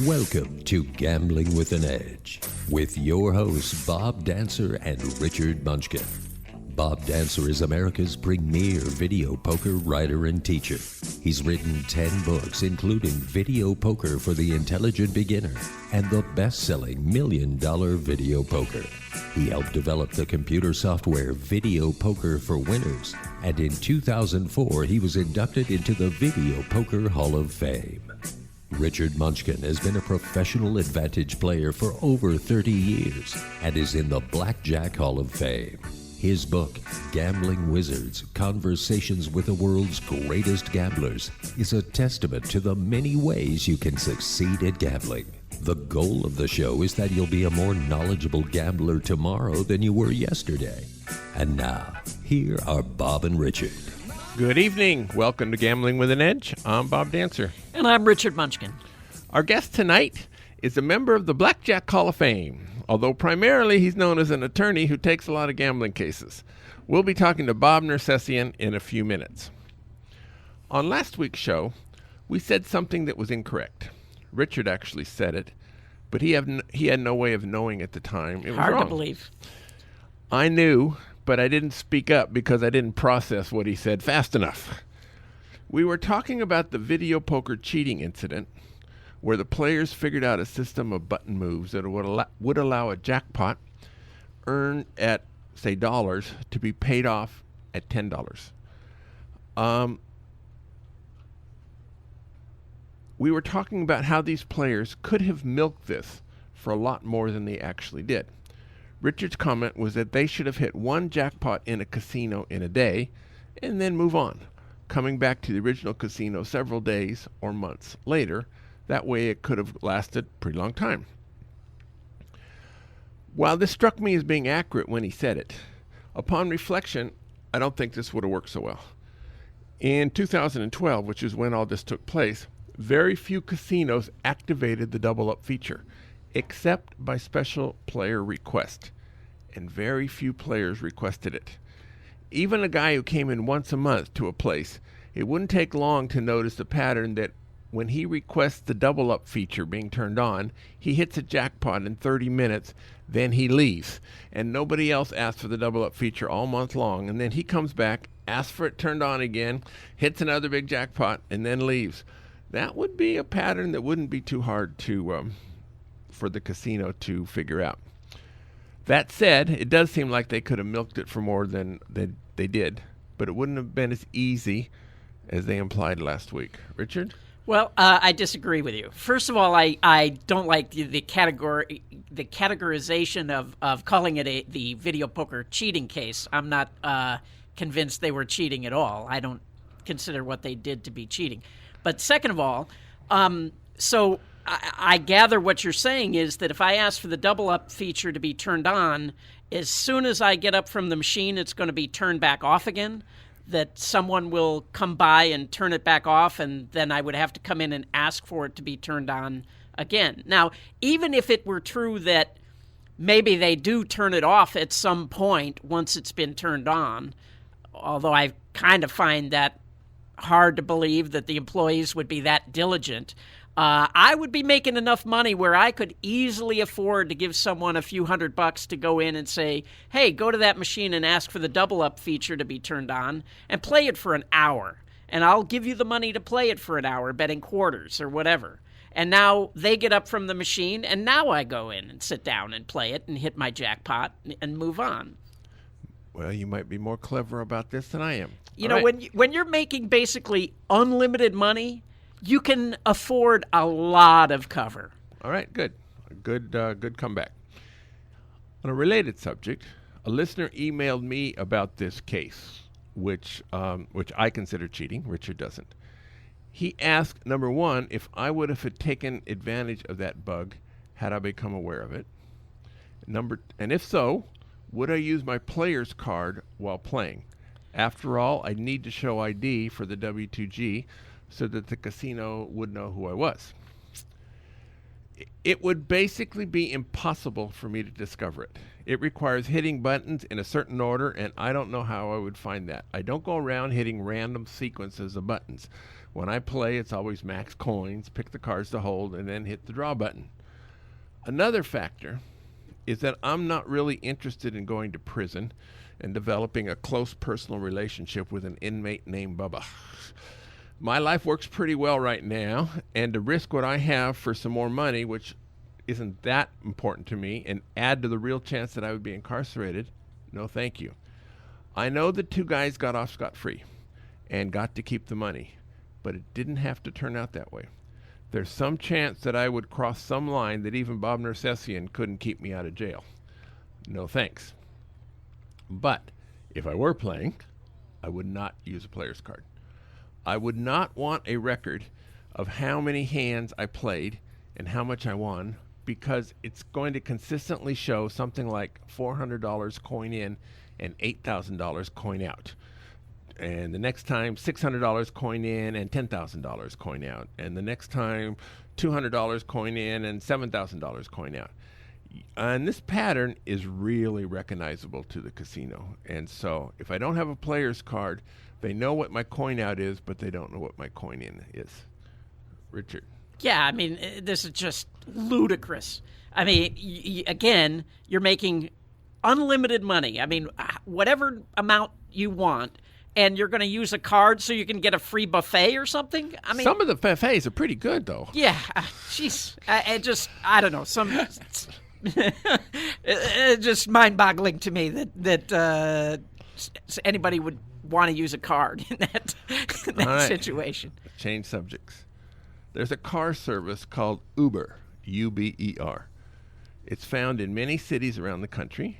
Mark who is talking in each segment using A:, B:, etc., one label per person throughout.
A: Welcome to Gambling with an Edge with your hosts Bob Dancer and Richard Munchkin. Bob Dancer is America's premier video poker writer and teacher. He's written 10 books, including Video Poker for the Intelligent Beginner and the best-selling $1 Million Video Poker. He helped develop the computer software Video Poker for Winners, and in 2004 he was inducted into the Video Poker Hall of Fame. Richard Munchkin has been a professional advantage player for over 30 years and is in the Blackjack Hall of Fame. His book, Gambling Wizards, Conversations with the World's Greatest Gamblers, is a testament to the many ways you can succeed at gambling. The goal of the show is that you'll be a more knowledgeable gambler tomorrow than you were yesterday. And now, here are Bob and Richard.
B: Good evening. Welcome to Gambling with an Edge. I'm Bob Dancer.
C: And I'm Richard Munchkin.
B: Our guest tonight is a member of the Blackjack Hall of Fame, although primarily he's known as an attorney who takes a lot of gambling cases. We'll be talking to Bob Nersesian in a few minutes. On last week's show, we said something that was incorrect. Richard actually said it, but he had no way of knowing at the time. It was
C: Hard
B: wrong.
C: to believe.
B: I knew, but I didn't speak up because I didn't process what he said fast enough. We were talking about the video poker cheating incident, where the players figured out a system of button moves that would allow a jackpot earned at, say, dollars to be paid off at $10. We were talking about how these players could have milked this for a lot more than they actually did. Richard's comment was that they should have hit one jackpot in a casino in a day and then move on, coming back to the original casino several days or months later. That way it could have lasted a pretty long time. While this struck me as being accurate when he said it, upon reflection, I don't think this would have worked so well. In 2012, which is when all this took place, very few casinos activated the double up feature, except by special player request, and very few players requested it. Even a guy who came in once a month to a place, it wouldn't take long to notice the pattern that when he requests the double up feature being turned on, he hits a jackpot in 30 minutes, then he leaves. And nobody else asks for the double up feature all month long. And then he comes back, asks for it turned on again, hits another big jackpot, and then leaves. That would be a pattern that wouldn't be too hard to for the casino to figure out. That said, it does seem like they could have milked it for more than they did, but it wouldn't have been as easy as they implied last week. Richard?
C: Well, I disagree with you. First of all, I don't like the categorization of calling it the video poker cheating case. I'm not convinced they were cheating at all. I don't consider what they did to be cheating. But second of all, so I gather what you're saying is that if I ask for the double up feature to be turned on, as soon as I get up from the machine, it's going to be turned back off again, that someone will come by and turn it back off, and then I would have to come in and ask for it to be turned on again. Now, even if it were true that maybe they do turn it off at some point once it's been turned on, although I kind of find that hard to believe that the employees would be that diligent, I would be making enough money where I could easily afford to give someone a few $100 to go in and say, hey, go to that machine and ask for the double up feature to be turned on and play it for an hour. And I'll give you the money to play it for an hour, betting quarters or whatever. And now they get up from the machine, and now I go in and sit down and play it and hit my jackpot and move on.
B: Well, you might be more clever about this than I am.
C: You know, when you're making basically unlimited money, you can afford a lot of cover.
B: All right, good. Good comeback. On a related subject, a listener emailed me about this case, which I consider cheating. Richard doesn't. He asked, number one, if I would have taken advantage of that bug had I become aware of it. And if so, would I use my player's card while playing? After all, I need to show ID for the W2G so that the casino would know who I was. It would basically be impossible for me to discover it. It requires hitting buttons in a certain order, and I don't know how I would find that. I don't go around hitting random sequences of buttons. When I play, it's always max coins, pick the cards to hold, and then hit the draw button. Another factor is that I'm not really interested in going to prison and developing a close personal relationship with an inmate named Bubba. My life works pretty well right now, and to risk what I have for some more money, which isn't that important to me, and add to the real chance that I would be incarcerated, no thank you. I know the two guys got off scot-free and got to keep the money, but it didn't have to turn out that way. There's some chance that I would cross some line that even Bob Nersesian couldn't keep me out of jail. No thanks. But if I were playing, I would not use a player's card. I would not want a record of how many hands I played and how much I won, because it's going to consistently show something like $400 coin in and $8,000 coin out. And the next time, $600 coin in and $10,000 coin out. And the next time, $200 coin in and $7,000 coin out. And this pattern is really recognizable to the casino. And so if I don't have a player's card, they know what my coin out is, but they don't know what my coin in is. Richard.
C: Yeah, I mean, this is just ludicrous. I mean, again, you're making unlimited money. I mean, whatever amount you want, and you're going to use a card so you can get a free buffet or something? I mean,
B: some of the buffets are pretty good, though.
C: Yeah, jeez. I don't know. It's just mind-boggling to me that anybody would want to use a card in that
B: right.
C: situation.
B: Change subjects. There's a car service called Uber, U-B-E-R. It's found in many cities around the country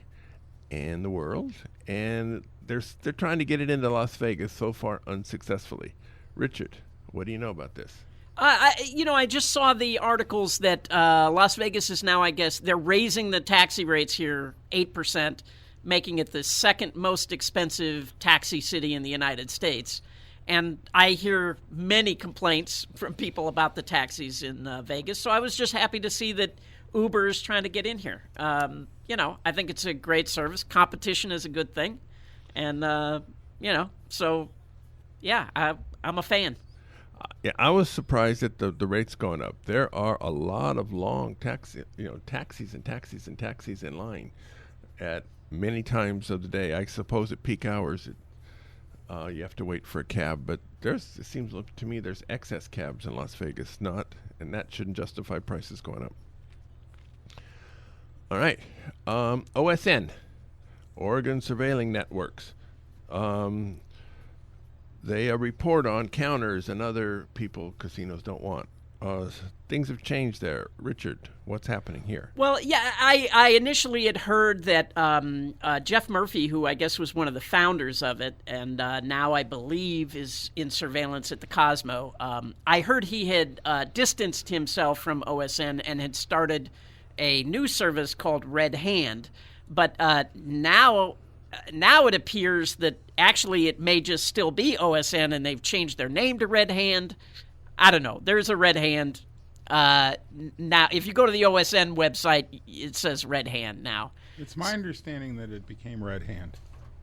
B: and the world, and they're trying to get it into Las Vegas, so far unsuccessfully. Richard, what do you know about this?
C: I just saw the articles that Las Vegas is now, I guess, they're raising the taxi rates here 8%, making it the second most expensive taxi city in the United States. And I hear many complaints from people about the taxis in Vegas. So I was just happy to see that Uber is trying to get in here. I think it's a great service. Competition is a good thing. And, so, yeah, I'm a fan.
B: Yeah, I was surprised at the rates going up. There are a lot of long taxis in line at many times of the day. I suppose at peak hours, you have to wait for a cab, but it seems to me there's excess cabs in Las Vegas, and that shouldn't justify prices going up. All right, OSN, Oregon Surveilling Networks. They report on counters and other people casinos don't want. Things have changed there. Richard, what's happening here?
C: Well, yeah, I initially had heard that Jeff Murphy, who I guess was one of the founders of it, and now I believe is in surveillance at the Cosmo, I heard he had distanced himself from OSN and had started a new service called Red Hand. But now it appears that actually it may just still be OSN and they've changed their name to Red Hand. I don't know. There's a Red Hand. Now, if you go to the OSN website, it says Red Hand now.
D: It's my understanding that it became Red Hand.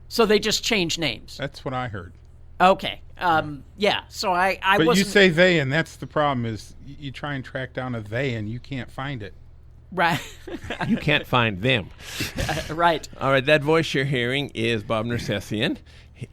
C: So they just changed names.
D: That's what I heard.
C: Okay. Yeah. So I
D: But
C: wasn't...
D: you say they, and that's the problem is you try and track down a they, and you can't find it.
C: Right.
B: You can't find them.
C: Right.
B: All right, that voice you're hearing is Bob Nersesian.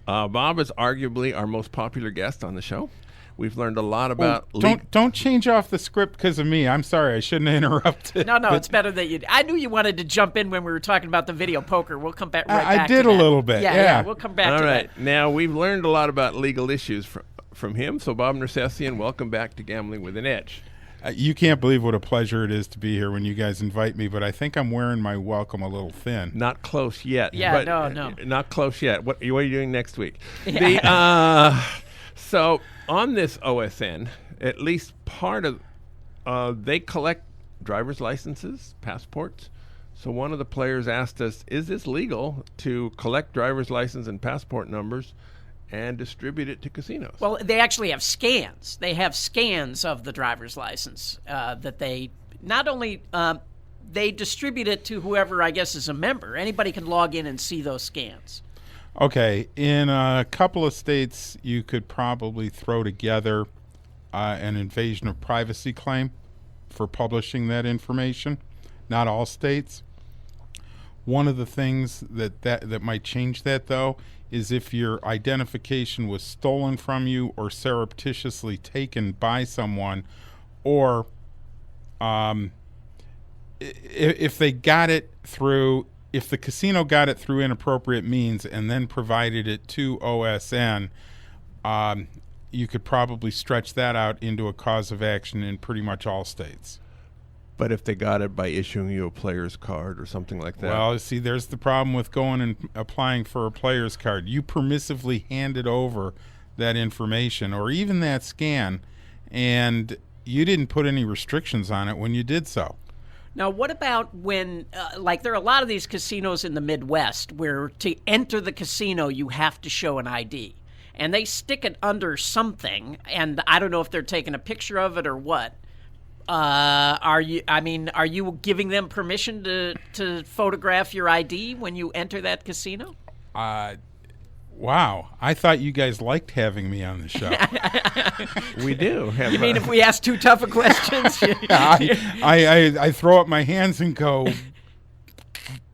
B: Bob is arguably our most popular guest on the show. We've learned a lot about...
D: Don't change off the script because of me. I'm sorry. I shouldn't have interrupted.
C: No, it's better that you... I knew you wanted to jump in when we were talking about the video poker. We'll come back back
D: I did
C: to
D: a
C: that.
D: little bit,
C: Yeah, we'll come back to that.
B: All right. Now, we've learned a lot about legal issues from him. So, Bob Nersesian, welcome back to Gambling with an Edge.
D: You can't believe what a pleasure it is to be here when you guys invite me, but I think I'm wearing my welcome a little thin.
B: Not close yet.
C: Yeah,
B: but,
C: no.
B: Not close yet. What are you doing next week?
C: Yeah.
B: So on this OSN, at least part of, they collect driver's licenses, passports. So one of the players asked us, is this legal to collect driver's license and passport numbers and distribute it to casinos?
C: Well, they actually have scans. They have scans of the driver's license that they not only they distribute it to whoever, I guess, is a member. Anybody can log in and see those scans.
D: Okay, in a couple of states, you could probably throw together an invasion of privacy claim for publishing that information. Not all states. One of the things that might change that, though, is if your identification was stolen from you or surreptitiously taken by someone, or if they got it through, if the casino got it through inappropriate means and then provided it to OSN, you could probably stretch that out into a cause of action in pretty much all states.
B: But if they got it by issuing you a player's card or something like that?
D: Well, see, there's the problem with going and applying for a player's card. You permissively handed over that information or even that scan, and you didn't put any restrictions on it when you did so.
C: Now, what about when, like, there are a lot of these casinos in the Midwest where to enter the casino you have to show an ID, and they stick it under something, and I don't know if they're taking a picture of it or what. Are you giving them permission to photograph your ID when you enter that casino?
D: Wow. I thought you guys liked having me on the show.
B: We do.
C: You mean if we ask too tough a questions?
D: I throw up my hands and go,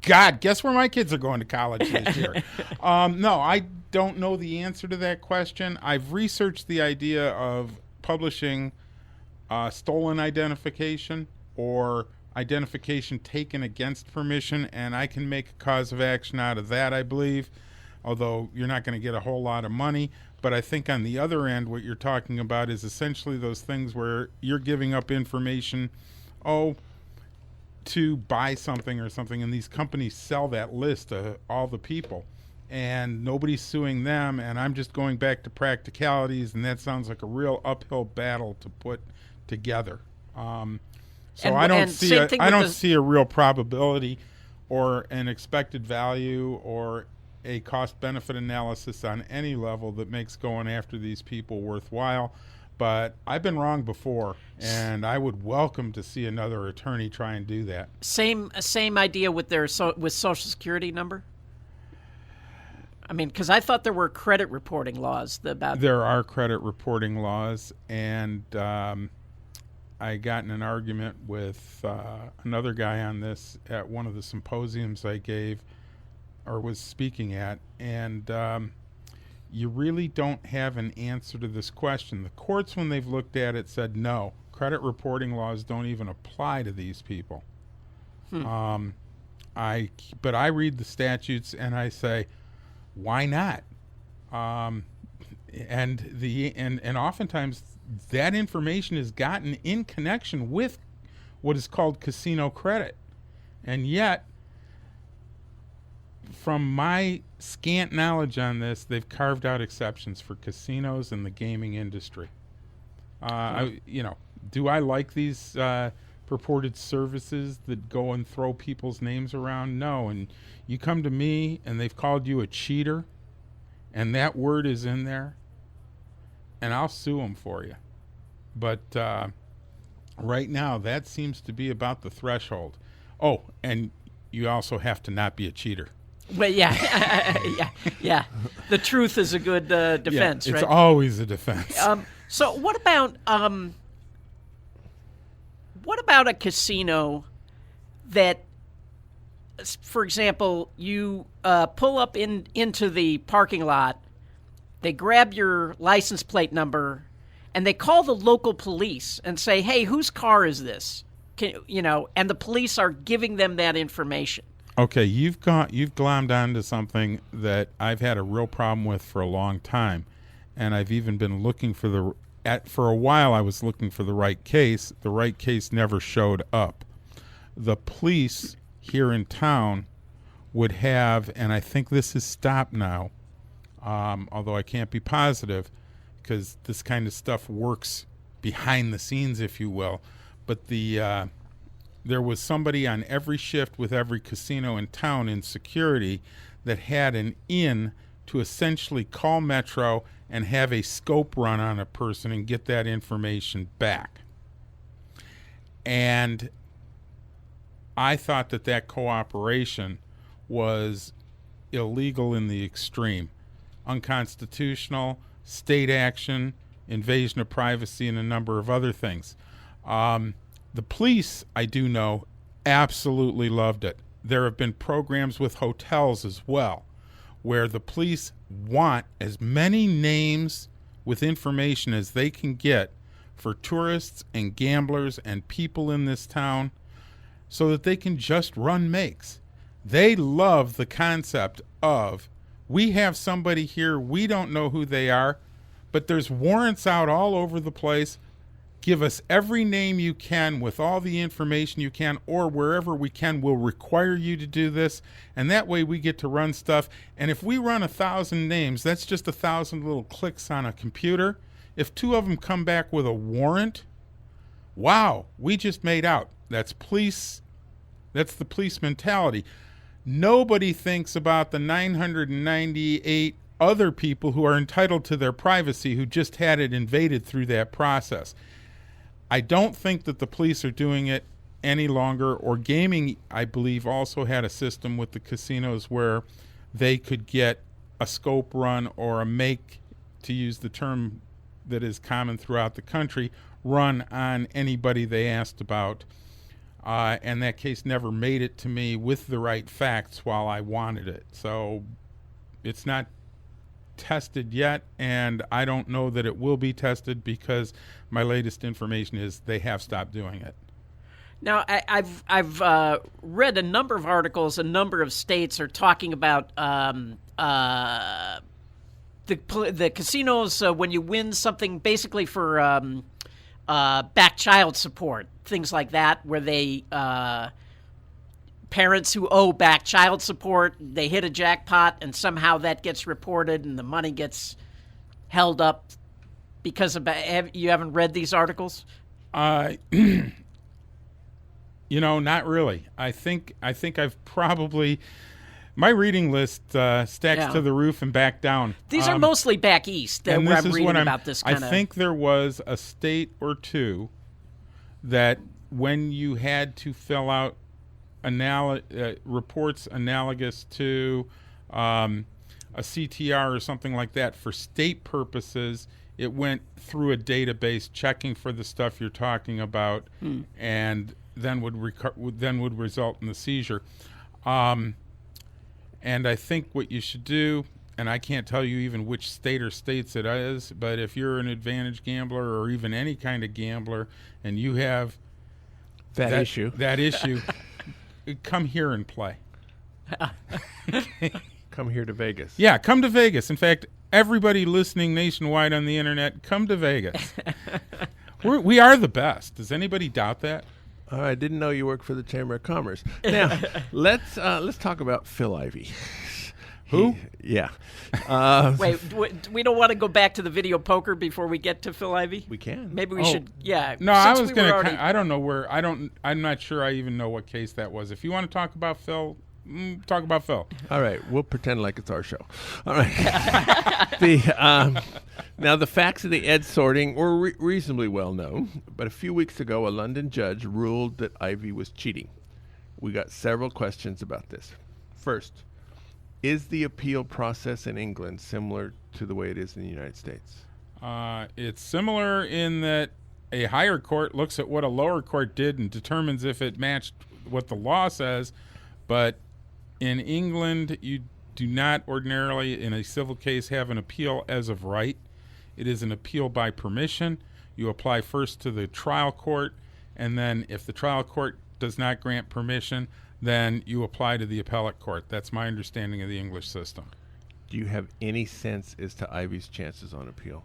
D: God, guess where my kids are going to college this year? No, I don't know the answer to that question. I've researched the idea of publishing stolen identification or identification taken against permission, and I can make a cause of action out of that, I believe, although you're not going to get a whole lot of money. But I think on the other end, what you're talking about is essentially those things where you're giving up information, to buy something or something, and these companies sell that list to all the people, and nobody's suing them, and I'm just going back to practicalities, and that sounds like a real uphill battle to put together. So I don't see a real probability or an expected value or a cost-benefit analysis on any level that makes going after these people worthwhile. But I've been wrong before, and I would welcome to see another attorney try and do that.
C: Same idea with with Social Security number? I mean, because I thought there were credit reporting laws about...
D: There are credit reporting laws, and I got in an argument with another guy on this at one of the symposiums I gave or was speaking at, and you really don't have an answer to this question. The courts, when they've looked at it, said no, credit reporting laws don't even apply to these people. But I read the statutes and I say, why not? And oftentimes that information is gotten in connection with what is called casino credit. And yet, from my scant knowledge on this, they've carved out exceptions for casinos and the gaming industry. Do I like these purported services that go and throw people's names around? No. And you come to me and they've called you a cheater, and that word is in there, and I'll sue them for you. But right now, that seems to be about the threshold. Oh, and you also have to not be a cheater.
C: Well, yeah. The truth is a good defense,
D: it's
C: right?
D: It's always a defense.
C: So what about a casino that, for example, you pull up into the parking lot, they grab your license plate number, and they call the local police and say, "Hey, whose car is this?" And the police are giving them that information.
D: Okay, you've glommed onto something that I've had a real problem with for a long time, and I've even been looking for a while. I was looking for the right case. The right case never showed up. The police here in town would have, and I think this has stopped now, although I can't be positive because this kind of stuff works behind the scenes, if you will, but there was somebody on every shift with every casino in town in security that had an in to essentially call Metro and have a scope run on a person and get that information back. And I thought that cooperation was illegal in the extreme, unconstitutional, state action, invasion of privacy, and a number of other things. The police, I do know, absolutely loved it. There have been programs with hotels as well, where the police want as many names with information as they can get for tourists and gamblers and people in this town so that they can just run makes. They love the concept of, we have somebody here, we don't know who they are, but there's warrants out all over the place. Give us every name you can with all the information you can, or wherever we can, we'll require you to do this. And that way we get to run stuff. And if we run 1,000 names, that's just 1,000 little clicks on a computer. If 2 of them come back with a warrant, wow, we just made out. That's police. That's the police mentality. Nobody thinks about the 998 other people who are entitled to their privacy who just had it invaded through that process. I don't think that the police are doing it any longer, or gaming, I believe, also had a system with the casinos where they could get a scope run or a make, to use the term that is common throughout the country, run on anybody they asked about. And that case never made it to me with the right facts while I wanted it. So it's not tested yet, and I don't know that it will be tested because my latest information is they have stopped doing it.
C: Now, I've read a number of articles. A number of states are talking about the casinos when you win something, basically for back child support, things like that, where they parents who owe back child support, they hit a jackpot and somehow that gets reported and the money gets held up because of you haven't read these articles?
D: You know, not really. I think I've probably, my reading list stacks to the roof and back down.
C: These are mostly back east where I'm reading about this kind of.
D: I think there was a state or two that when you had to fill out reports analogous to a CTR or something like that for state purposes, it went through a database checking for the stuff you're talking about, and then would result in the seizure. And I think what you should do, and I can't tell you even which state or states it is, but if you're an advantage gambler or even any kind of gambler and you have that issue, come here and play.
B: Come here to Vegas.
D: Yeah, come to Vegas. In fact, everybody listening nationwide on the internet, come to Vegas. We are the best. Does anybody doubt that?
B: I didn't know you worked for the Chamber of Commerce. Now, let's talk about Phil Ivey.
D: Who?
B: Yeah.
C: Wait, we don't want to go back to the video poker before we get to Phil Ivey?
B: We can.
C: Maybe we should, yeah.
D: No, I was going to, I don't know where, I'm not sure I even know what case that was. If you want to talk about Phil, talk about Phil.
B: All right, we'll pretend like it's our show. All right. Now, the facts of the Ed sorting were reasonably well known, but a few weeks ago, a London judge ruled that Ivey was cheating. We got several questions about this. First, is the appeal process in England similar to the way it is in the United States?
D: It's similar in that a higher court looks at what a lower court did and determines if it matched what the law says, but in England, you do not ordinarily, in a civil case, have an appeal as of right. It is an appeal by permission. You apply first to the trial court, and then if the trial court does not grant permission, then you apply to the appellate court. That's my understanding of the English system.
B: Do you have any sense as to Ivey's chances on appeal?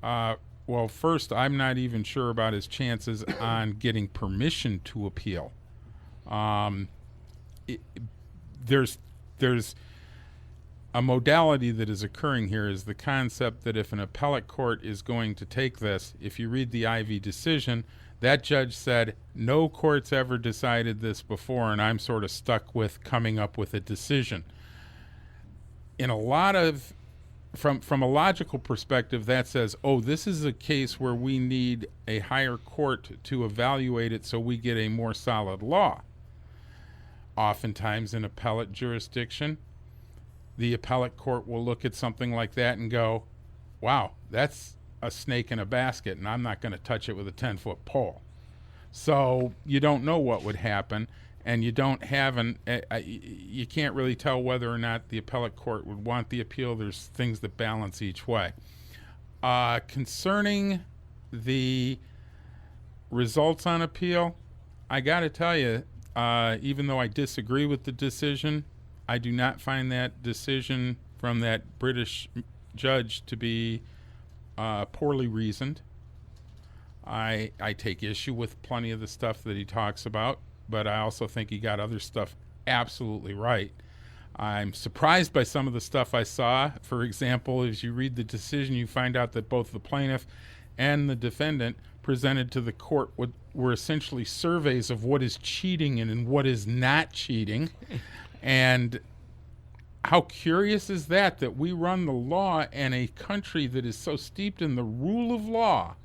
D: Well, first, I'm not even sure about his chances on getting permission to appeal. There's a modality that is occurring here is the concept that if an appellate court is going to take this, if you read the Ivey decision, that judge said, no court's ever decided this before, and I'm sort of stuck with coming up with a decision. In a lot of, from a logical perspective, that says, oh, this is a case where we need a higher court to evaluate it so we get a more solid law. Oftentimes in appellate jurisdiction, the appellate court will look at something like that and go, wow, that's a snake in a basket, and I'm not going to touch it with a 10-foot pole. So you don't know what would happen, and you don't have you can't really tell whether or not the appellate court would want the appeal. There's things that balance each way. Concerning the results on appeal, I got to tell you, even though I disagree with the decision, I do not find that decision from that British judge to be poorly reasoned. I take issue with plenty of the stuff that he talks about, but I also think he got other stuff absolutely right. I'm surprised by some of the stuff I saw. For example, as you read the decision, you find out that both the plaintiff and the defendant presented to the court were essentially surveys of what is cheating and what is not cheating. And how curious is that we run the law, and a country that is so steeped in the rule of law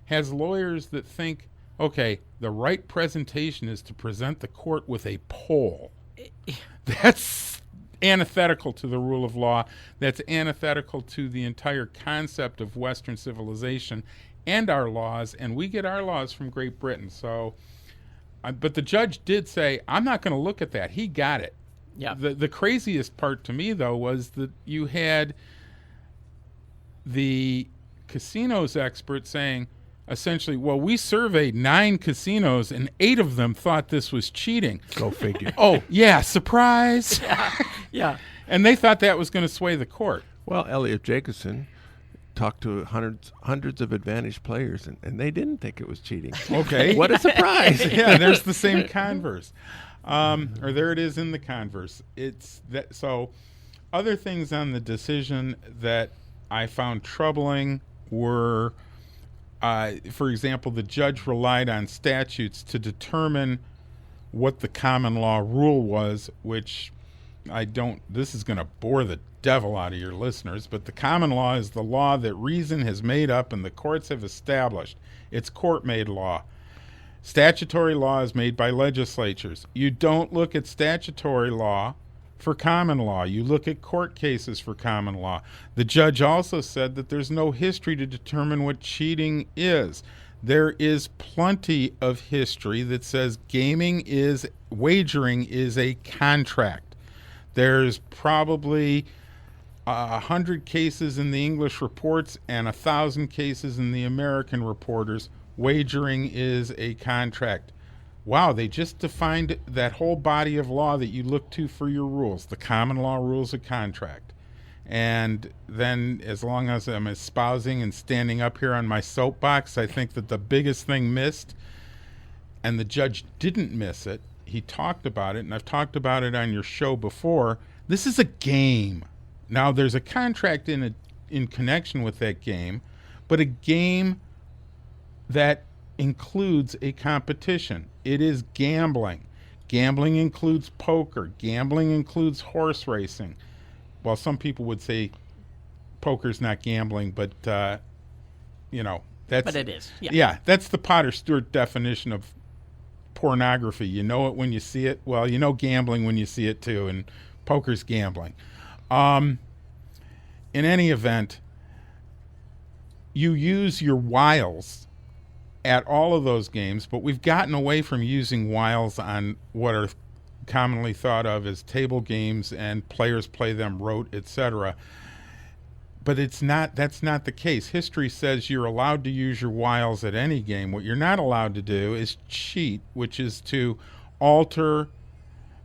D: has lawyers that think, okay, the right presentation is to present the court with a poll. That's antithetical to the rule of law. That's antithetical to the entire concept of Western civilization and our laws, and we get our laws from Great Britain. So, but the judge did say, I'm not going to look at that. He got it.
C: Yeah.
D: The craziest part to me, though, was that you had the casinos expert saying, essentially, well, we surveyed 9 casinos and 8 of them thought this was cheating.
B: Go figure.
D: Oh, yeah, surprise.
C: Yeah.
D: And they thought that was going to sway the court.
B: Well, Elliot Jacobson talked to hundreds of advantaged players, and they didn't think it was cheating.
D: Okay.
B: What a surprise.
D: Yeah, there's the same converse. Or there it is in the converse. It's that. So other things on the decision that I found troubling were, for example, the judge relied on statutes to determine what the common law rule was, which this is going to bore the devil out of your listeners, but the common law is the law that reason has made up and the courts have established. It's court-made law. Statutory law is made by legislatures. You don't look at statutory law for common law. You look at court cases for common law. The judge also said that there's no history to determine what cheating is. There is plenty of history that says wagering is a contract. There's probably 100 cases in the English reports and 1,000 cases in the American reporters. Wagering is a contract. Wow, they just defined that whole body of law that you look to for your rules, the common law rules of contract. And then as long as I'm espousing and standing up here on my soapbox, I think that the biggest thing missed, and the judge didn't miss it, he talked about it, and I've talked about it on your show before, this is a game. Now, there's a contract in connection with that game, but a game that includes a competition. It is gambling. Gambling includes poker. Gambling includes horse racing. Well, some people would say poker's not gambling, but that's...
C: But it is. Yeah.
D: Yeah, that's the Potter Stewart definition of pornography. You know it when you see it. Well, you know gambling when you see it too, and poker's gambling. In any event, you use your wiles at all of those games, but we've gotten away from using wiles on what are commonly thought of as table games, and players play them rote, etc. But that's not the case. History says you're allowed to use your wiles at any game. What you're not allowed to do is cheat, which is to alter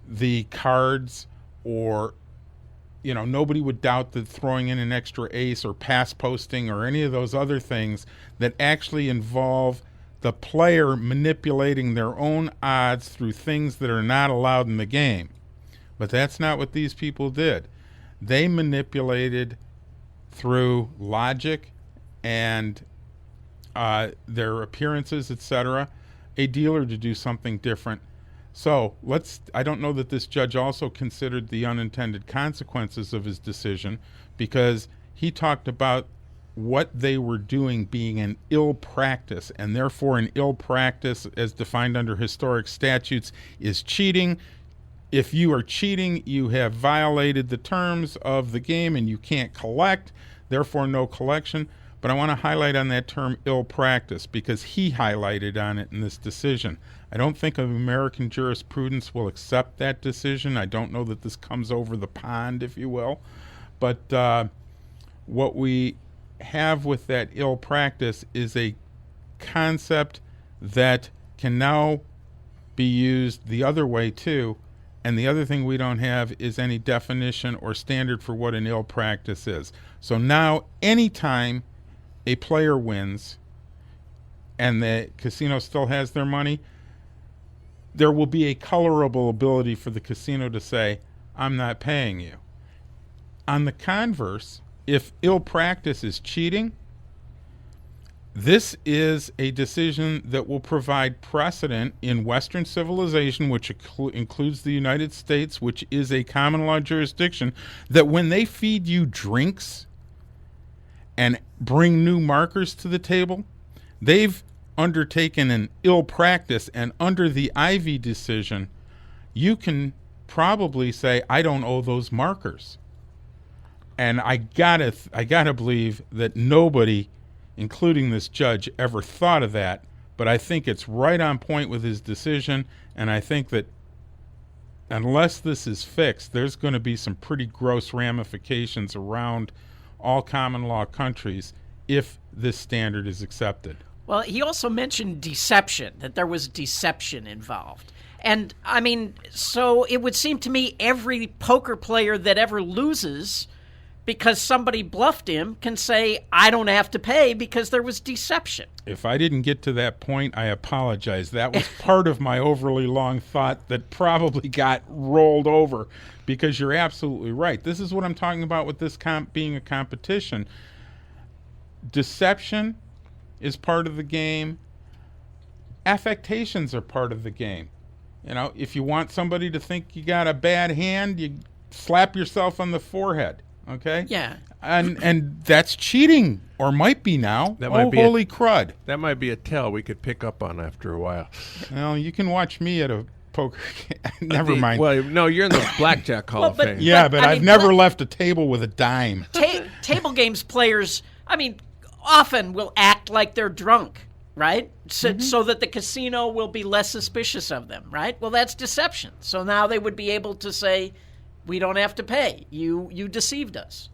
D: the cards, or nobody would doubt that throwing in an extra ace or pass posting or any of those other things that actually involve the player manipulating their own odds through things that are not allowed in the game. But that's not what these people did. They manipulated through logic and their appearances, etc., a dealer to do something different. So I don't know that this judge also considered the unintended consequences of his decision, because he talked about what they were doing being an ill practice, and therefore an ill practice as defined under historic statutes is cheating. if you are cheating, you have violated the terms of the game and you can't collect, therefore no collection. But I want to highlight on that term ill practice because he highlighted on it in this decision. I don't think American jurisprudence will accept that decision. I don't know that this comes over the pond, if you will. But what we have with that ill practice is a concept that can now be used the other way too. And the other thing we don't have is any definition or standard for what an ill practice is. So now anytime a player wins and the casino still has their money, there will be a colorable ability for the casino to say, I'm not paying you. On the converse, if ill practice is cheating, this is a decision that will provide precedent in Western civilization, which includes the United States, which is a common law jurisdiction, that when they feed you drinks and bring new markers to the table, they've undertaken an ill practice. And under the Ivey decision, you can probably say, I don't owe those markers. And I gotta believe that nobody, including this judge, ever thought of that. But I think it's right on point with his decision. And I think that unless this is fixed, there's going to be some pretty gross ramifications around all common law countries if this standard is accepted.
C: Well, he also mentioned deception, that there was deception involved. And, I mean, so it would seem to me every poker player that ever loses because somebody bluffed him can say, I don't have to pay because there was deception.
D: If I didn't get to that point, I apologize. That was part of my overly long thought that probably got rolled over because you're absolutely right. This is what I'm talking about with this being a competition. Deception is part of the game. Affectations are part of the game. You know, if you want somebody to think you got a bad hand, you slap yourself on the forehead. Okay?
C: Yeah.
D: And that's cheating, or might be now. Holy crud.
B: That might be a tell we could pick up on after a while.
D: Well, you can watch me at a poker game. Never mind.
B: Well, no, you're in the Blackjack Hall of Fame.
D: Yeah, but I've never left a table with a dime.
C: Table games players, I mean, often will act like they're drunk, right? So that the casino will be less suspicious of them, right? Well, that's deception. So now they would be able to say, we don't have to pay. You deceived us.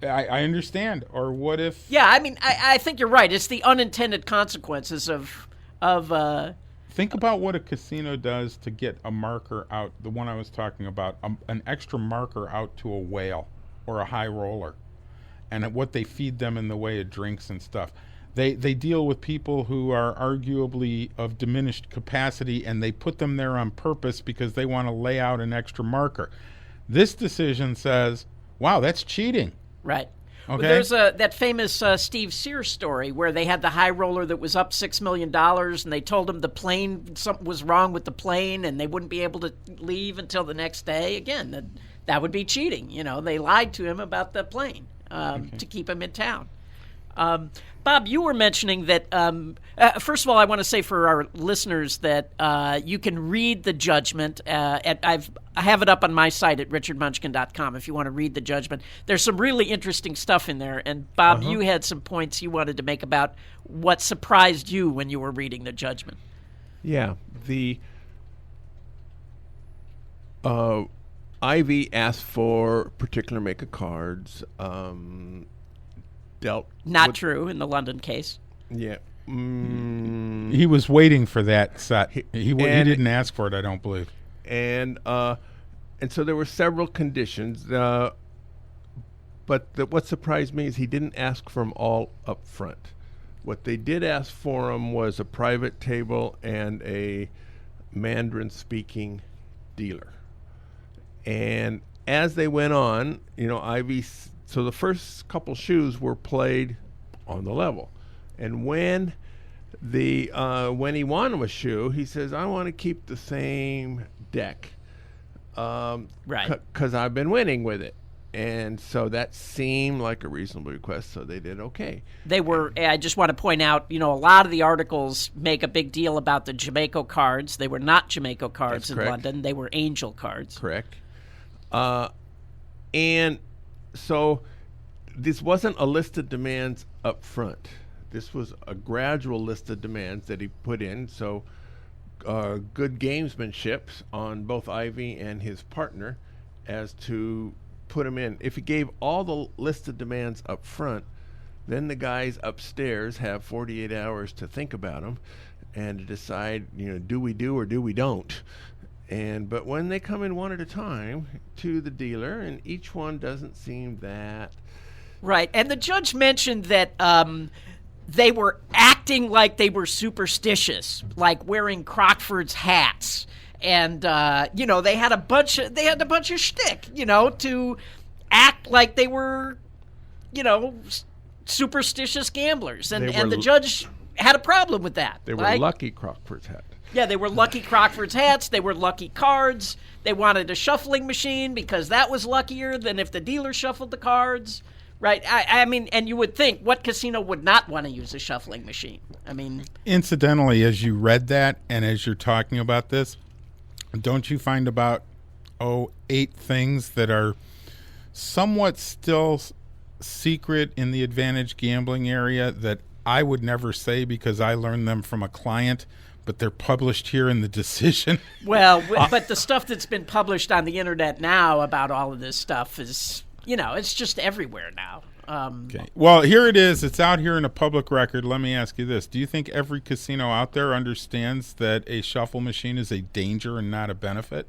D: I understand. Or what if...
C: Yeah, I mean, I think you're right. It's the unintended consequences of
D: Think about what a casino does to get a marker out, the one I was talking about, an extra marker out to a whale or a high roller, and what they feed them in the way of drinks and stuff. They deal with people who are arguably of diminished capacity, and they put them there on purpose because they want to lay out an extra marker. This decision says, wow, that's cheating.
C: Right.
D: Okay.
C: Well, there's that famous Steve Sears story where they had the high roller that was up $6 million, and they told him something was wrong with the plane, and they wouldn't be able to leave until the next day. Again, that would be cheating. You know, they lied to him about the plane to keep him in town. Bob, you were mentioning that, first of all, I want to say for our listeners that you can read the judgment. I have it up on my site at richardmunchkin.com if you want to read the judgment. There's some really interesting stuff in there. And, Bob, you had some points you wanted to make about what surprised you when you were reading the judgment.
B: Yeah. The Ivey asked for particular make of cards.
C: True in the London case.
B: Yeah.
D: He was waiting for that set. He didn't ask for it, I don't believe.
B: And so there were several conditions. But what surprised me is he didn't ask for them all up front. What they did ask for him was a private table and a Mandarin-speaking dealer. And as they went on, Ivey... So the first couple shoes were played on the level. And when he won a shoe, he says, I want to keep the same deck.
C: Right.
B: Because I've been winning with it. And so that seemed like a reasonable request, so they did okay.
C: They were, I just want to point out, a lot of the articles make a big deal about the Jamaica cards. They were not Jamaica cards in London. They were angel cards.
B: Correct. And so this wasn't a list of demands up front. This was a gradual list of demands that he put in. So good gamesmanship on both Ivey and his partner as to put them in. If he gave all the list of demands up front, then the guys upstairs have 48 hours to think about them and to decide, do we do or do we don't? But when they come in one at a time to the dealer, and each one doesn't seem that...
C: Right, and the judge mentioned that they were acting like they were superstitious, like wearing Crockford's hats. And they had a bunch of shtick, to act like they were, superstitious gamblers, and the judge had a problem with that.
B: They were lucky Crockford's hat.
C: Yeah, they were lucky Crockford's hats. They were lucky cards. They wanted a shuffling machine because that was luckier than if the dealer shuffled the cards. Right. I mean, and you would think, what casino would not want to use a shuffling machine? I mean,
D: incidentally, as you read that and as you're talking about this, don't you find about 8 things that are somewhat still secret in the advantage gambling area that I would never say because I learned them from a client, but they're published here in the decision?
C: Well, but the stuff that's been published on the internet now about all of this stuff is, it's just everywhere now.
D: Okay. Well, here it is. It's out here in a public record. Let me ask you this. Do you think every casino out there understands that a shuffle machine is a danger and not a benefit?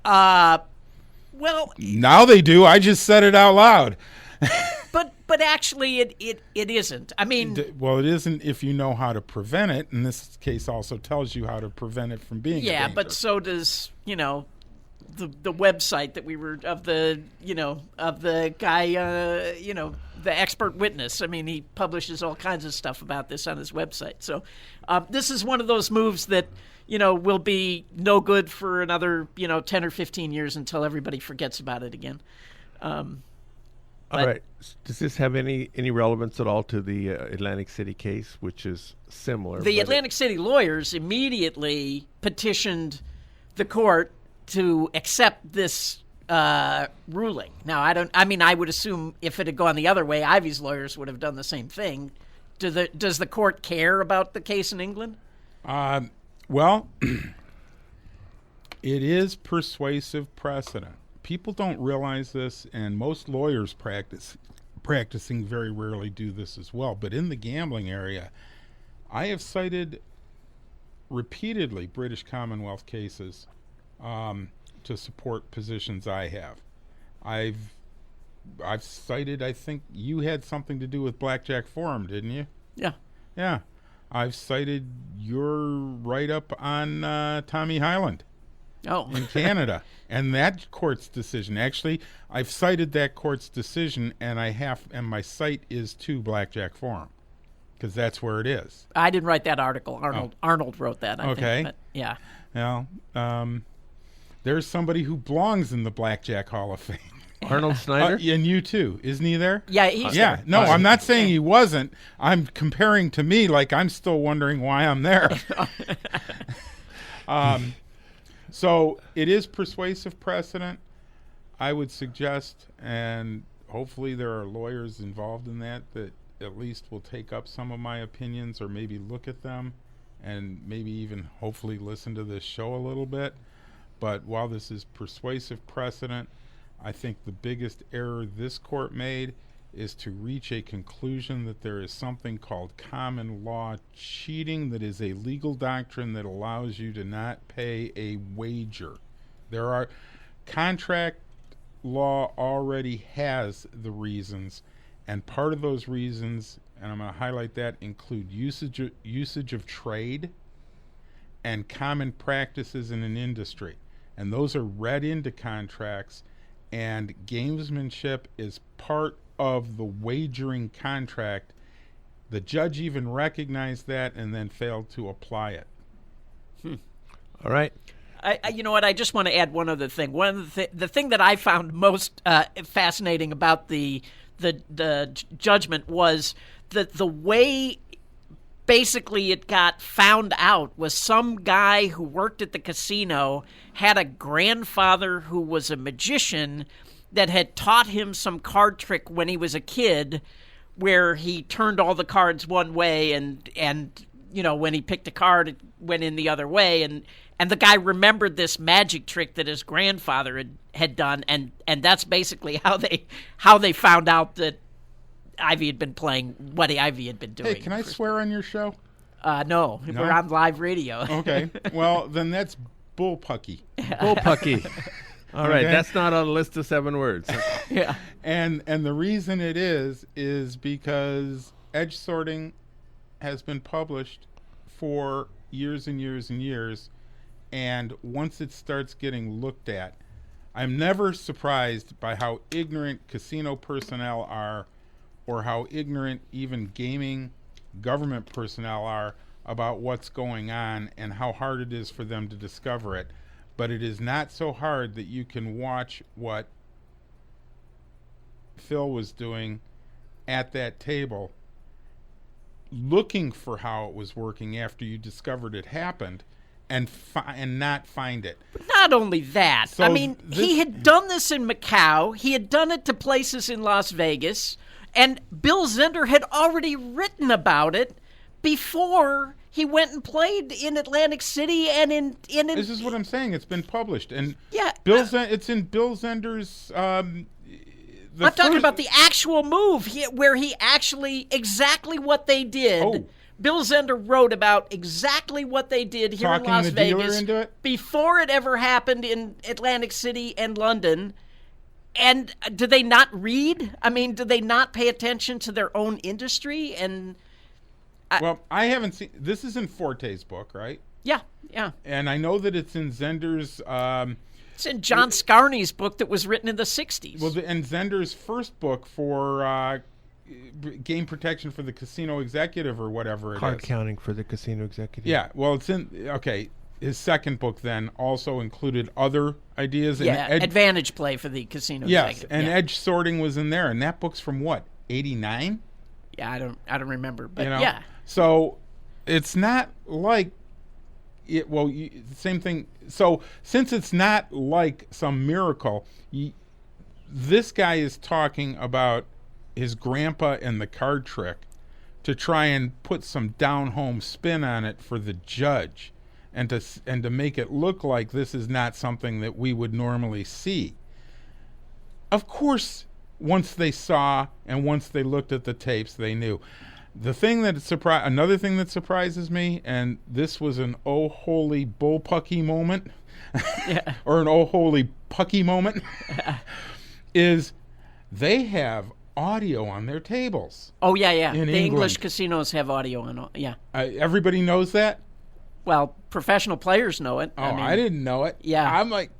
C: Well...
D: Now they do. I just said it out loud.
C: But actually, it isn't. I mean...
D: Well, it isn't if you know how to prevent it, and this case also tells you how to prevent it from being a danger.
C: Yeah, but so does, the website that we were of the guy the expert witness. I mean, he publishes all kinds of stuff about this on his website. So this is one of those moves that will be no good for another 10 or 15 years until everybody forgets about it again.
B: All right. Does this have any relevance at all to the Atlantic City case, which is similar?
C: The Atlantic City lawyers immediately petitioned the court to accept this ruling. Now, I would assume if it had gone the other way, Ivey's lawyers would have done the same thing. Does the court care about the case in England?
D: Well, it is persuasive precedent. People don't realize this, and most lawyers practicing very rarely do this as well. But in the gambling area, I have cited repeatedly British Commonwealth cases to support positions I have. I've cited, I think you had something to do with Blackjack Forum, didn't you?
C: Yeah.
D: Yeah. I've cited your write-up on Tommy Highland in Canada and that court's decision. Actually, I've cited that court's decision, and my cite is to Blackjack Forum because that's where it is.
C: I didn't write that article. Arnold wrote that, I think. But yeah.
D: Well, there's somebody who belongs in the Blackjack Hall of Fame.
B: Arnold Snyder?
D: And you too. Isn't he there?
C: Yeah, he's there.
D: No, I'm not saying he wasn't. I'm comparing to me like I'm still wondering why I'm there. So it is persuasive precedent. I would suggest, and hopefully there are lawyers involved in that at least will take up some of my opinions or maybe look at them and maybe even hopefully listen to this show a little bit. But while this is persuasive precedent, I think the biggest error this court made is to reach a conclusion that there is something called common law cheating that is a legal doctrine that allows you to not pay a wager. Contract law already has the reasons, and part of those reasons, and I'm going to highlight that, include usage of trade and common practices in an industry. And those are read into contracts, and gamesmanship is part of the wagering contract. The judge even recognized that and then failed to apply it.
B: All right.
C: You know what? I just want to add one other thing. One of the thing that I found most fascinating about the judgment was the way basically it got found out was some guy who worked at the casino had a grandfather who was a magician that had taught him some card trick when he was a kid, where he turned all the cards one way and when he picked a card, it went in the other way, and the guy remembered this magic trick that his grandfather had done, and that's basically how they found out that Ivey had been playing what Ivey had been doing.
D: Hey, can I swear on your show?
C: No, we're on live radio.
D: Okay, well then that's bullpucky.
B: Bullpucky. All right, that's not on a list of 7 words.
C: Yeah,
D: and the reason it is because edge sorting has been published for years and years and years, and once it starts getting looked at, I'm never surprised by how ignorant casino personnel are, or how ignorant even gaming government personnel are about what's going on and how hard it is for them to discover it. But it is not so hard that you can watch what Phil was doing at that table, looking for how it was working after you discovered it happened, and not find it.
C: But not only that,
D: So
C: I mean, he had done this in Macau. He had done it to places in Las Vegas. And Bill Zender had already written about it before he went and played in Atlantic City and in
D: This is what I'm saying. It's been published, and
C: yeah,
D: it's in Bill Zender's.
C: I'm talking about the actual move where he actually exactly what they did.
D: Oh.
C: Bill Zender wrote about exactly what they did here
D: Talking
C: in Las
D: the dealer
C: Vegas
D: into it?
C: before it ever happened in Atlantic City and London. And do they not read? I mean, do they not pay attention to their own industry? And
D: Well, I haven't seen. This is in Forte's book, right?
C: yeah.
D: And I know that it's in Zender's.
C: It's in John Scarney's book that was written in the 60s.
D: Well, and Zender's first book for game protection for the casino executive, or whatever it is.
B: Card counting for the casino executive.
D: Yeah, well, it's in. Okay, his second book then also included other ideas.
C: yeah,
D: and
C: advantage play for the casino
D: Yes,
C: executive.
D: and
C: yeah.
D: edge sorting was in there, and that book's from what, 89?
C: Yeah, I don't remember, but
D: You know?
C: yeah.
D: So it's not like it. Well, same thing. So since it's not like some miracle, this guy is talking about his grandpa and the card trick to try and put some down-home spin on it for the judge, and to make it look like this is not something that we would normally see. Of course, once they saw and once they looked at the tapes, they knew. Another thing that surprises me, and this was an oh holy bullpucky moment,
C: Yeah.
D: or an oh holy pucky moment, is they have audio on their tables.
C: Oh, yeah.
D: In
C: The
D: England.
C: English casinos have audio on. Yeah.
D: Everybody knows that?
C: Well, professional players know it.
D: Oh, I didn't know it.
C: Yeah.
D: I'm like,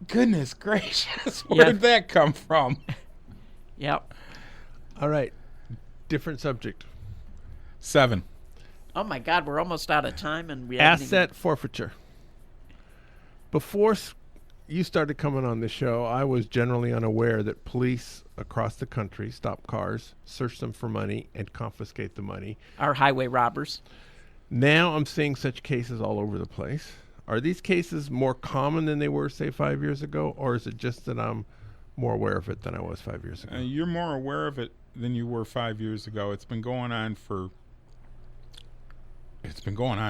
D: goodness gracious, where did that come from?
C: Yep.
B: All right. Different subject.
D: 7.
C: Oh my God, we're almost out of time, and we haven't
B: Asset forfeiture. Before you started coming on the show, I was generally unaware that police across the country stop cars, search them for money, and confiscate the money.
C: our highway robbers.
B: Now I'm seeing such cases all over the place. Are these cases more common than they were, say, 5 years ago, or is it just that I'm more aware of it than I was 5 years ago?
D: You're more aware of it than you were 5 years ago. It's been going on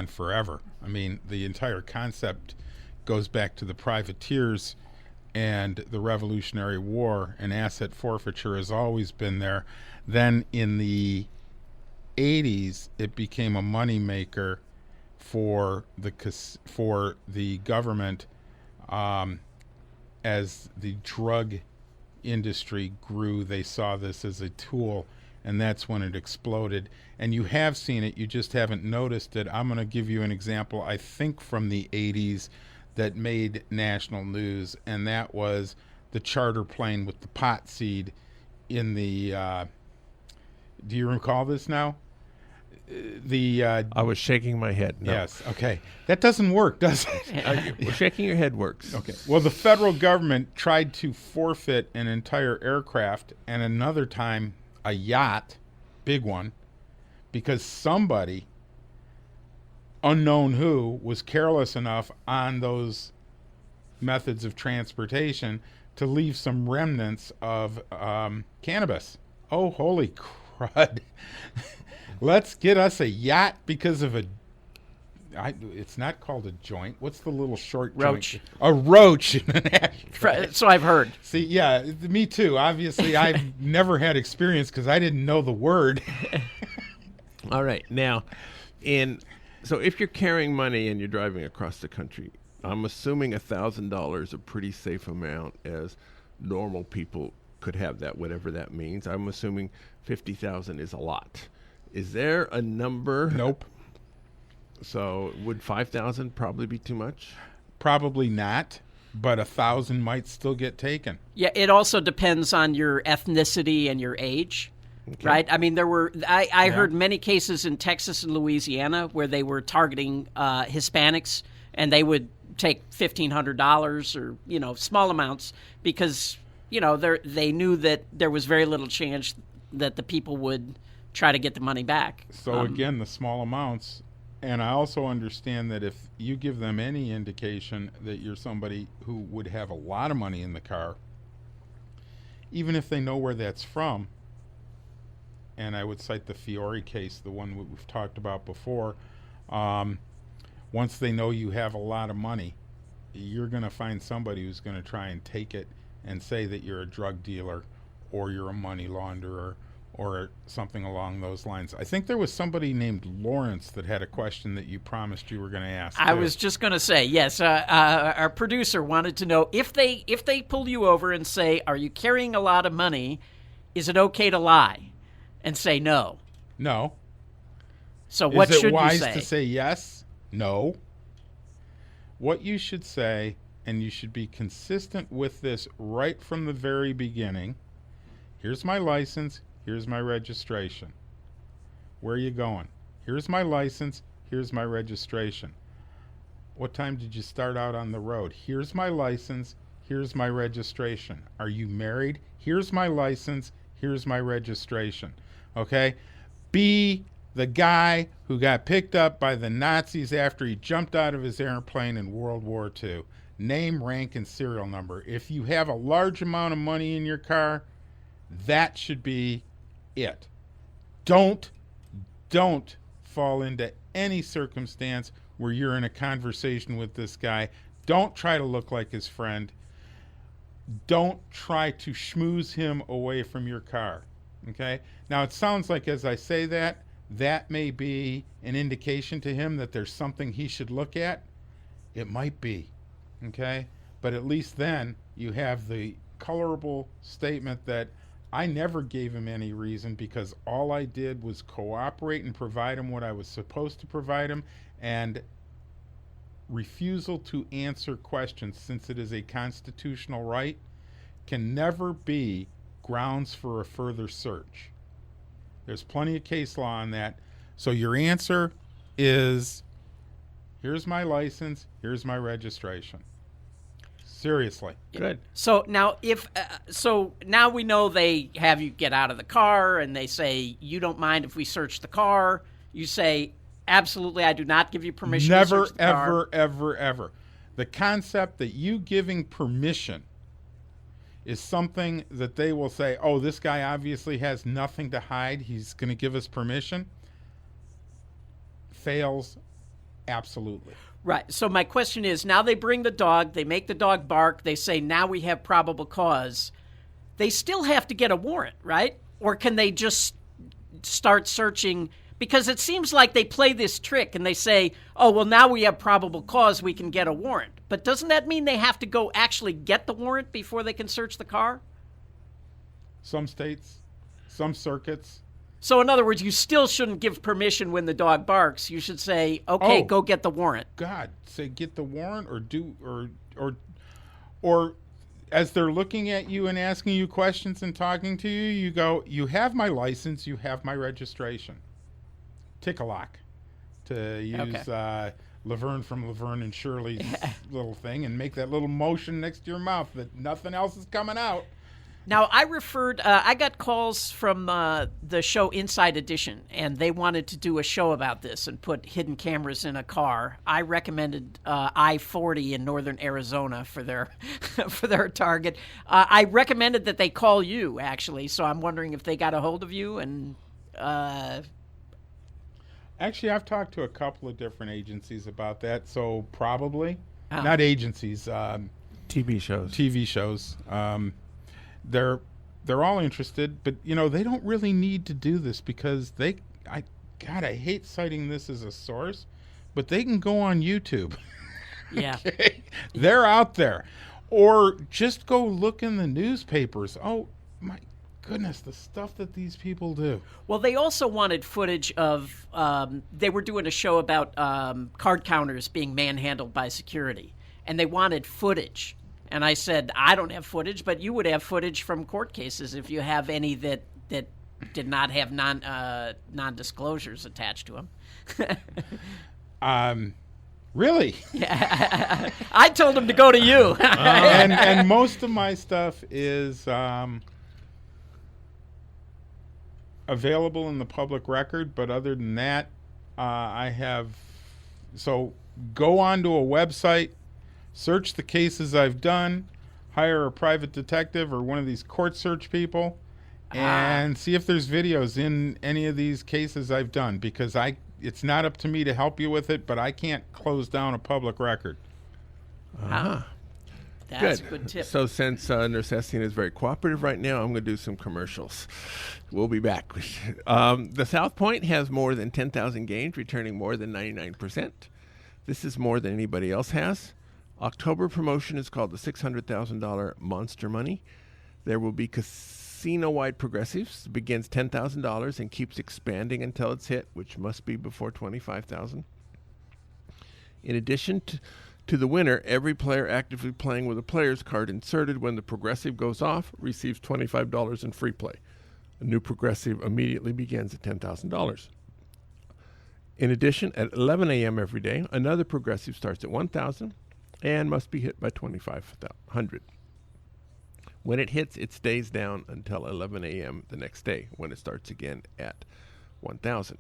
D: forever. I mean, the entire concept goes back to the privateers and the Revolutionary War, and asset forfeiture has always been there. Then in the 80s, it became a moneymaker for the government as the drug industry grew. They saw this as a tool, and that's when it exploded. And you have seen it, you just haven't noticed it. I'm going to give you an example, I think from the 80s, that made national news, and that was the charter plane with the pot seed in the do you recall this now?
B: I was shaking my head. No.
D: Yes, okay. That doesn't work, does it?
B: Well, shaking your head works.
D: Okay. Well, the federal government tried to forfeit an entire aircraft and another time a yacht, big one, because somebody, unknown who, was careless enough on those methods of transportation to leave some remnants of cannabis. Oh, holy crud. Let's get us a yacht because of it's not called a joint. What's the little short
C: roach?
D: Joint? A roach in an ashtray.
C: So I've heard.
D: See, yeah, me too. Obviously, I've never had experience because I didn't know the word.
B: All right. Now, so if you're carrying money and you're driving across the country, I'm assuming $1,000 a pretty safe amount, as normal people could have that, whatever that means. I'm assuming 50,000 is a lot. Is there a number?
D: Nope.
B: So would 5,000 probably be too much?
D: Probably not, but 1,000 might still get taken.
C: Yeah, it also depends on your ethnicity and your age, right? I mean, I heard many cases in Texas and Louisiana where they were targeting Hispanics, and they would take $1,500 or, small amounts because, they knew that there was very little chance that the people would try to get the money back.
D: So again, the small amounts. And I also understand that if you give them any indication that you're somebody who would have a lot of money in the car, even if they know where that's from, and I would cite the Fiore case, the one we've talked about before, once they know you have a lot of money, you're going to find somebody who's going to try and take it and say that you're a drug dealer or you're a money launderer or something along those lines. I think there was somebody named Lawrence that had a question that you promised you were going to ask.
C: I was just going to say, yes, our producer wanted to know if they pull you over and say, are you carrying a lot of money, is it okay to lie and say no?
D: No.
C: So what should you say? Is
D: it wise to say yes? No. What you should say, and you should be consistent with this right from the very beginning, here's my license, here's my registration. Where are you going? Here's my license, here's my registration. What time did you start out on the road? Here's my license, here's my registration. Are you married? Here's my license, here's my registration. Okay? Be the guy who got picked up by the Nazis after he jumped out of his airplane in World War II. Name, rank, and serial number. If you have a large amount of money in your car, that should be it. Don't fall into any circumstance where you're in a conversation with this guy. Don't try to look like his friend. Don't try to schmooze him away from your car. Okay? Now, it sounds like as I say that may be an indication to him that there's something he should look at. It might be. Okay? But at least then you have the colorable statement that I never gave him any reason because all I did was cooperate and provide him what I was supposed to provide him, and refusal to answer questions, since it is a constitutional right, can never be grounds for a further search. There's plenty of case law on that. So your answer is, here's my license, here's my registration. Seriously.
B: Good.
C: So now now we know they have you get out of the car and they say, you don't mind if we search the car. You say, absolutely, I do not give you permission to search the car.
D: Never, ever, ever. The concept that you giving permission is something that they will say, oh, this guy obviously has nothing to hide, he's going to give us permission, fails absolutely.
C: Right. So my question is, now they bring the dog, they make the dog bark, they say, now we have probable cause. They still have to get a warrant, right? Or can they just start searching? Because it seems like they play this trick and they say, oh, well, now we have probable cause, we can get a warrant. But doesn't that mean they have to go actually get the warrant before they can search the car?
D: Some states, some circuits.
C: So in other words, you still shouldn't give permission when the dog barks. You should say, okay, go get the warrant.
D: God, say get the warrant or as they're looking at you and asking you questions and talking to you, you go, you have my license, you have my registration. Tick-a-lock, to use Laverne from Laverne and Shirley's little thing, and make that little motion next to your mouth that nothing else is coming out.
C: Now, I got calls from the show Inside Edition, and they wanted to do a show about this and put hidden cameras in a car. I recommended I-40 in northern Arizona for their for their target. I recommended that they call you, actually, so I'm wondering if they got a hold of you. And
D: Actually, I've talked to a couple of different agencies about that, so probably. Not agencies.
B: TV shows.
D: TV shows. They're all interested, but they don't really need to do this because I hate citing this as a source, but they can go on YouTube.
C: Yeah.
D: Okay? They're out there. Or just go look in the newspapers. Oh my goodness, the stuff that these people do.
C: Well, they also wanted footage of they were doing a show about card counters being manhandled by security, and they wanted footage. And I said, I don't have footage, but you would have footage from court cases if you have any that did not have non-disclosures attached to them.
D: Really?
C: Yeah. I told him to go to you.
D: And most of my stuff is available in the public record, but other than that, I have... So go onto a website, search the cases I've done, hire a private detective or one of these court search people, and see if there's videos in any of these cases I've done, because it's not up to me to help you with it, but I can't close down a public record.
C: That's a good tip.
B: So since Nersesian is very cooperative right now, I'm going to do some commercials. We'll be back. The South Point has more than 10,000 games, returning more than 99%. This is more than anybody else has. October promotion is called the $600,000 Monster Money. There will be casino-wide progressives. It begins $10,000 and keeps expanding until it's hit, which must be before $25,000. In addition to the winner, every player actively playing with a player's card inserted when the progressive goes off receives $25 in free play. A new progressive immediately begins at $10,000. In addition, at 11 a.m. every day, another progressive starts at $1,000 and must be hit by $2,500. When it hits, it stays down until 11 a.m. the next day, when it starts again at $1,000.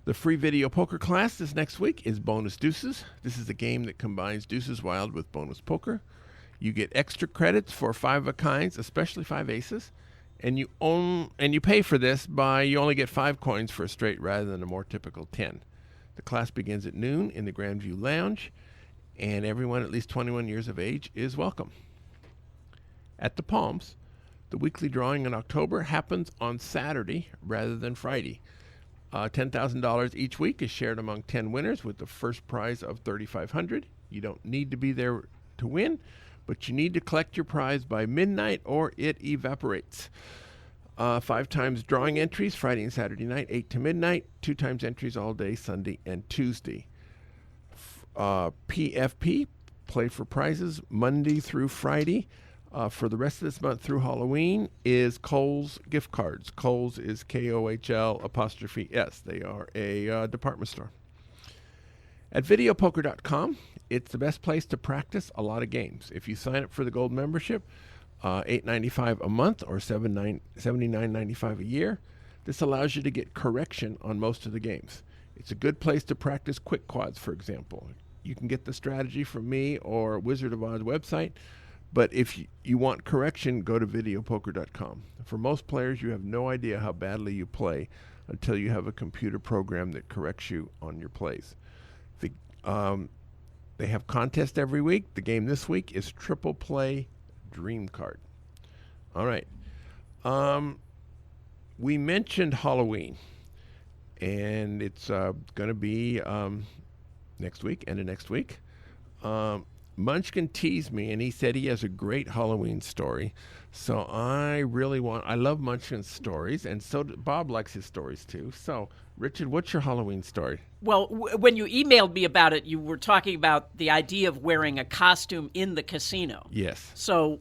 B: The free video poker class this next week is Bonus Deuces. This is a game that combines Deuces Wild with bonus poker. You get extra credits for 5 of a kinds, especially 5 aces, and you pay for this by you only get 5 coins for a straight rather than a more typical 10. The class begins at noon in the Grandview Lounge, and everyone at least 21 years of age is welcome. At the Palms, the weekly drawing in October happens on Saturday rather than Friday. $10,000 each week is shared among 10 winners with the first prize of $3,500. You don't need to be there to win, but you need to collect your prize by midnight or it evaporates. 5 times drawing entries, Friday and Saturday night, 8 to midnight. 2 times entries all day, Sunday and Tuesday. PFP, play for prizes, Monday through Friday. For the rest of this month through Halloween is Kohl's gift cards. Kohl's is Kohl''S. They are a department store. At videopoker.com, it's the best place to practice a lot of games. If you sign up for the gold membership, $8.95 a month or $79.95 a year, this allows you to get correction on most of the games. It's a good place to practice quick quads, for example. You can get the strategy from me or Wizard of Oz website, but if you want correction, go to videopoker.com. For most players, you have no idea how badly you play until you have a computer program that corrects you on your plays. They have contests every week. The game this week is Triple Play Dream Card. All right. We mentioned Halloween, and it's going to be next week and the next week. Munchkin teased me, and he said he has a great Halloween story. So I love Munchkin's stories, and so Bob likes his stories too. So, Richard, what's your Halloween story?
C: Well, when you emailed me about it, you were talking about the idea of wearing a costume in the casino.
B: Yes.
C: So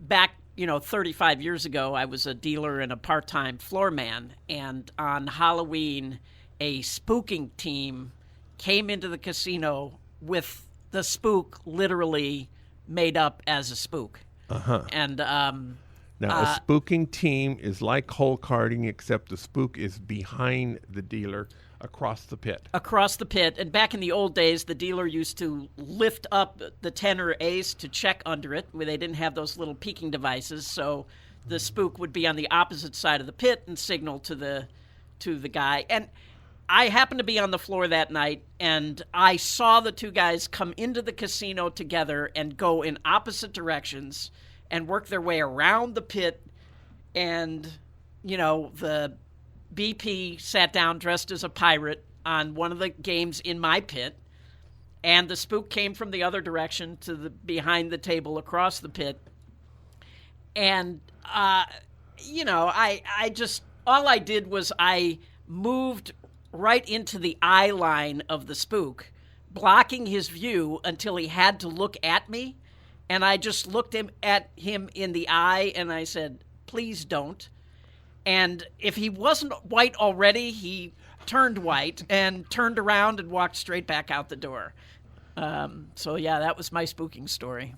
C: back, 35 years ago, I was a dealer and a part-time floor man, and on Halloween, a spooking team came into the casino with the spook literally made up as a spook.
B: Uh-huh.
C: And
B: Now, a spooking team is like hole carding, except the spook is behind the dealer across the pit.
C: Across the pit. And back in the old days, the dealer used to lift up the 10 or ace to check under it, where they didn't have those little peeking devices. So the spook would be on the opposite side of the pit and signal to the guy. And I happened to be on the floor that night, and I saw the two guys come into the casino together and go in opposite directions and work their way around the pit. And, the BP sat down dressed as a pirate on one of the games in my pit, and the spook came from the other direction to the behind the table across the pit. And, I just, all I did was I moved right into the eye line of the spook, blocking his view until he had to look at me. And I just looked at him in the eye, and I said, please don't. And if he wasn't white already, he turned white and turned around and walked straight back out the door. So, yeah, that was my spooking story.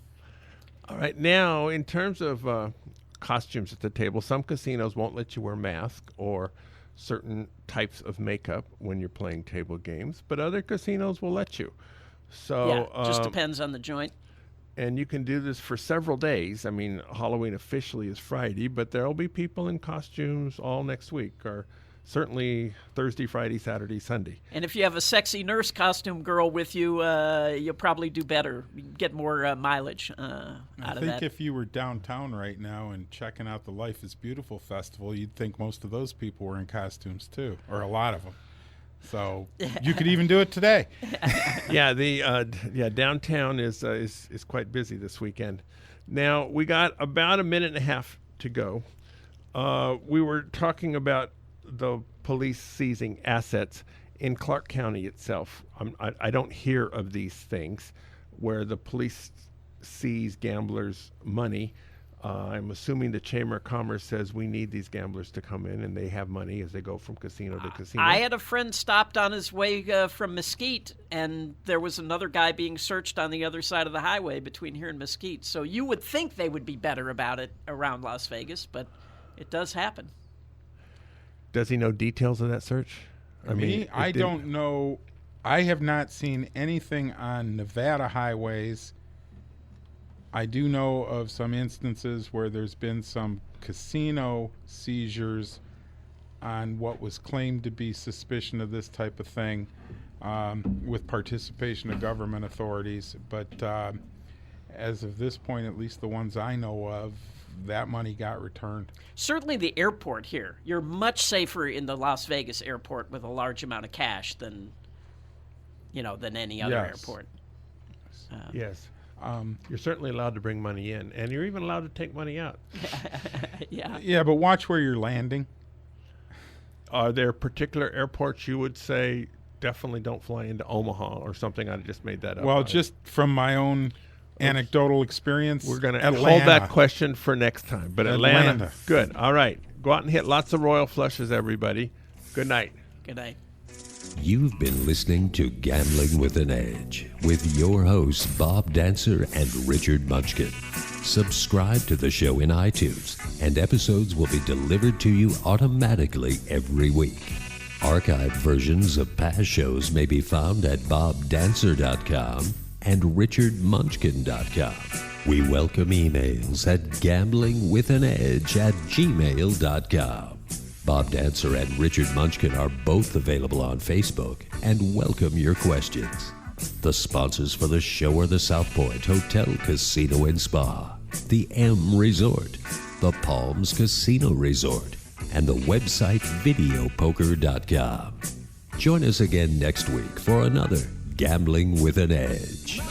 B: All right. Now, in terms of costumes at the table, some casinos won't let you wear masks or certain types of makeup when you're playing table games, but other casinos will let you. So
C: yeah, just depends on the joint.
B: And you can do this for several days. I mean, Halloween officially is Friday, but there will be people in costumes all next week, or certainly Thursday, Friday, Saturday, Sunday.
C: And if you have a sexy nurse costume girl with you, you'll probably do better. You get more mileage out of that.
D: I think if you were downtown right now and checking out the Life is Beautiful festival, you'd think most of those people were in costumes too, or a lot of them. So you could even do it today.
B: Yeah, downtown is quite busy this weekend. Now we got about a minute and a half to go. We were talking about the police seizing assets in Clark County itself. I don't hear of these things where the police seize gamblers' money. I'm assuming the Chamber of Commerce says we need these gamblers to come in, and they have money as they go from casino to casino.
C: I had a friend stopped on his way from Mesquite, and there was another guy being searched on the other side of the highway between here and Mesquite. So you would think they would be better about it around Las Vegas, but it does happen.
B: Does he know details of that search?
D: I don't know. I have not seen anything on Nevada highways. I do know of some instances where there's been some casino seizures on what was claimed to be suspicion of this type of thing, with participation of government authorities. But as of this point, at least the ones I know of, that money got returned.
C: Certainly the airport here. You're much safer in the Las Vegas airport with a large amount of cash than any other airport.
B: Yes. You're certainly allowed to bring money in, and you're even allowed to take money out.
C: Yeah.
D: Yeah, but watch where you're landing.
B: Are there particular airports you would say definitely don't fly into Omaha or something? I just made that up.
D: Well, just from my own anecdotal experience,
B: we're going to hold that question for next time. But Atlanta, good. All right. Go out and hit lots of royal flushes, everybody. Good night.
C: Good night.
A: You've been listening to Gambling with an Edge with your hosts Bob Dancer and Richard Munchkin. Subscribe to the show in iTunes, and episodes will be delivered to you automatically every week. Archived versions of past shows may be found at bobdancer.com and richardmunchkin.com. We welcome emails at gamblingwithanedge@gmail.com. Bob Dancer and Richard Munchkin are both available on Facebook and welcome your questions. The sponsors for the show are the South Point Hotel, Casino and Spa, the M Resort, the Palms Casino Resort, and the website videopoker.com. Join us again next week for another Gambling with an Edge.